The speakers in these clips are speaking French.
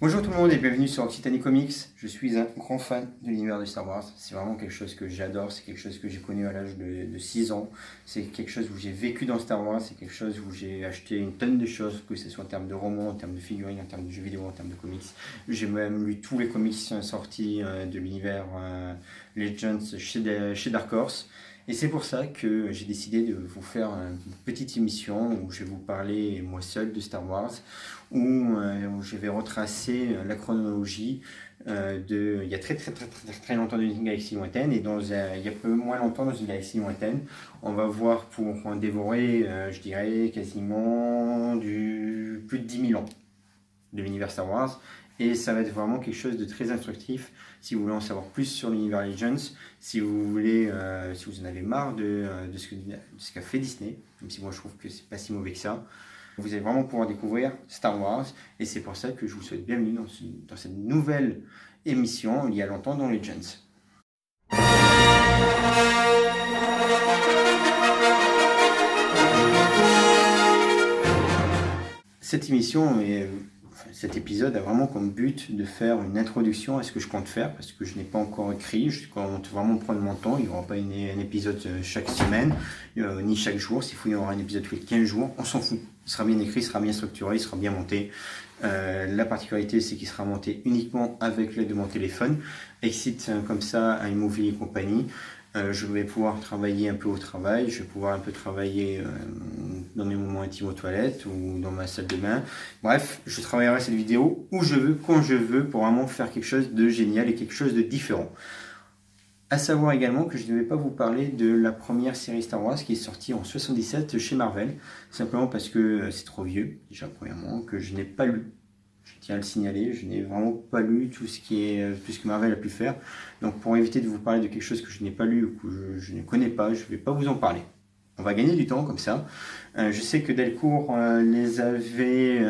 Bonjour tout le monde et bienvenue sur Occitanie Comics. Je suis un grand fan de l'univers de Star Wars. C'est vraiment quelque chose que j'adore, c'est quelque chose que j'ai connu à l'âge de 6 ans. C'est quelque chose où j'ai vécu dans Star Wars, c'est quelque chose où j'ai acheté une tonne de choses, que ce soit en termes de romans, en termes de figurines, en termes de jeux vidéo, en termes de comics. J'ai même lu tous les comics sortis de l'univers Legends chez Dark Horse. Et c'est pour ça que j'ai décidé de vous faire une petite émission où je vais vous parler moi seul de Star Wars, où je vais retracer la chronologie il y a très longtemps dans une galaxie lointaine et il y a peu moins longtemps dans une galaxie lointaine. On va voir pour dévorer, je dirais, quasiment plus de 10 000 ans de l'univers Star Wars. Et ça va être vraiment quelque chose de très instructif si vous voulez en savoir plus sur l'univers Legends, si vous voulez, si vous en avez marre de ce qu'a fait Disney, même si moi je trouve que c'est pas si mauvais que ça. Vous allez vraiment pouvoir découvrir Star Wars et c'est pour ça que je vous souhaite bienvenue dans cette nouvelle émission il y a longtemps dans Legends. Cette émission cet épisode a vraiment comme but de faire une introduction à ce que je compte faire parce que je n'ai pas encore écrit, je compte vraiment prendre mon temps, il n'y aura pas un épisode chaque semaine, ni chaque jour, s'il faut il y aura un épisode tous les 15 jours, on s'en fout, il sera bien écrit, il sera bien structuré, il sera bien monté. La particularité c'est qu'il sera monté uniquement avec l'aide de mon téléphone, Exit comme ça, iMovie et compagnie. Je vais pouvoir travailler un peu au travail, je vais pouvoir un peu travailler dans mes moments intimes aux toilettes ou dans ma salle de bain. Bref, je travaillerai cette vidéo où je veux, quand je veux, pour vraiment faire quelque chose de génial et quelque chose de différent. À savoir également que je ne vais pas vous parler de la première série Star Wars qui est sortie en 77 chez Marvel, simplement parce que c'est trop vieux, déjà premièrement, que je n'ai pas lu. Je tiens à le signaler, je n'ai vraiment pas lu tout ce que Marvel a pu faire. Donc pour éviter de vous parler de quelque chose que je n'ai pas lu ou que je ne connais pas, je ne vais pas vous en parler. On va gagner du temps comme ça. Je sais que Delcourt les avait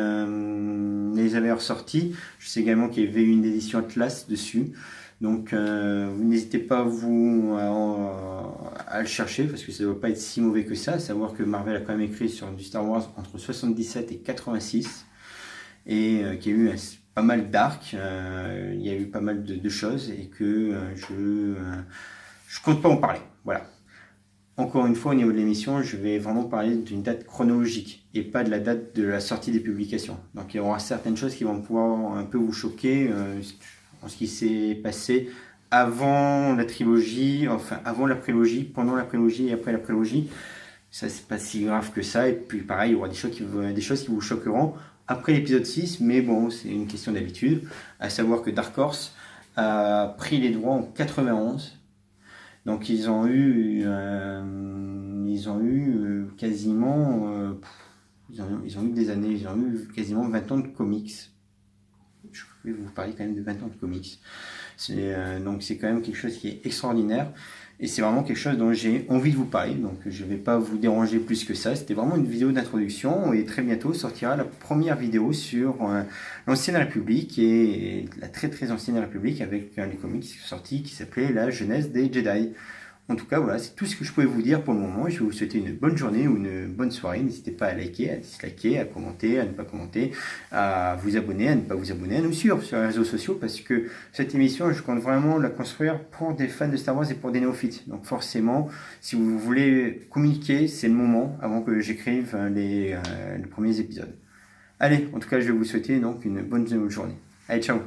ressortis. Je sais également qu'il y avait une édition Atlas dessus. Donc n'hésitez pas à le chercher parce que ça ne doit pas être si mauvais que ça. À savoir que Marvel a quand même écrit sur du Star Wars entre 77 et 86 et qu'il y a eu pas mal d'arcs, il y a eu pas mal de choses et que je compte pas en parler. Voilà. Encore une fois, au niveau de l'émission, je vais vraiment parler d'une date chronologique et pas de la date de la sortie des publications. Donc il y aura certaines choses qui vont pouvoir un peu vous choquer en ce qui s'est passé avant la trilogie, enfin avant la prélogie, pendant la prélogie et après la prélogie. Ça, c'est pas si grave que ça. Et puis pareil, il y aura des choses qui vous choqueront après l'épisode 6, mais bon, c'est une question d'habitude. À savoir que Dark Horse a pris les droits en 91. Donc ils ont eu quasiment, ils ont eu des années, ils ont eu quasiment 20 ans de comics. Je vais vous parler quand même de 20 ans de comics. Donc c'est quand même quelque chose qui est extraordinaire. Et c'est vraiment quelque chose dont j'ai envie de vous parler. Donc je ne vais pas vous déranger plus que ça. C'était vraiment une vidéo d'introduction. Et très bientôt sortira la première vidéo sur l'ancienne République et la très ancienne République avec les comics qui sont sortis qui s'appelait La Jeunesse des Jedi. En tout cas, voilà, c'est tout ce que je pouvais vous dire pour le moment. Je vais vous souhaiter une bonne journée ou une bonne soirée. N'hésitez pas à liker, à disliker, à commenter, à ne pas commenter, à vous abonner, à ne pas vous abonner, à nous suivre sur les réseaux sociaux parce que cette émission, je compte vraiment la construire pour des fans de Star Wars et pour des néophytes. Donc forcément, si vous voulez communiquer, c'est le moment avant que j'écrive les premiers épisodes. Allez, en tout cas, je vais vous souhaiter donc une bonne journée. Allez, ciao!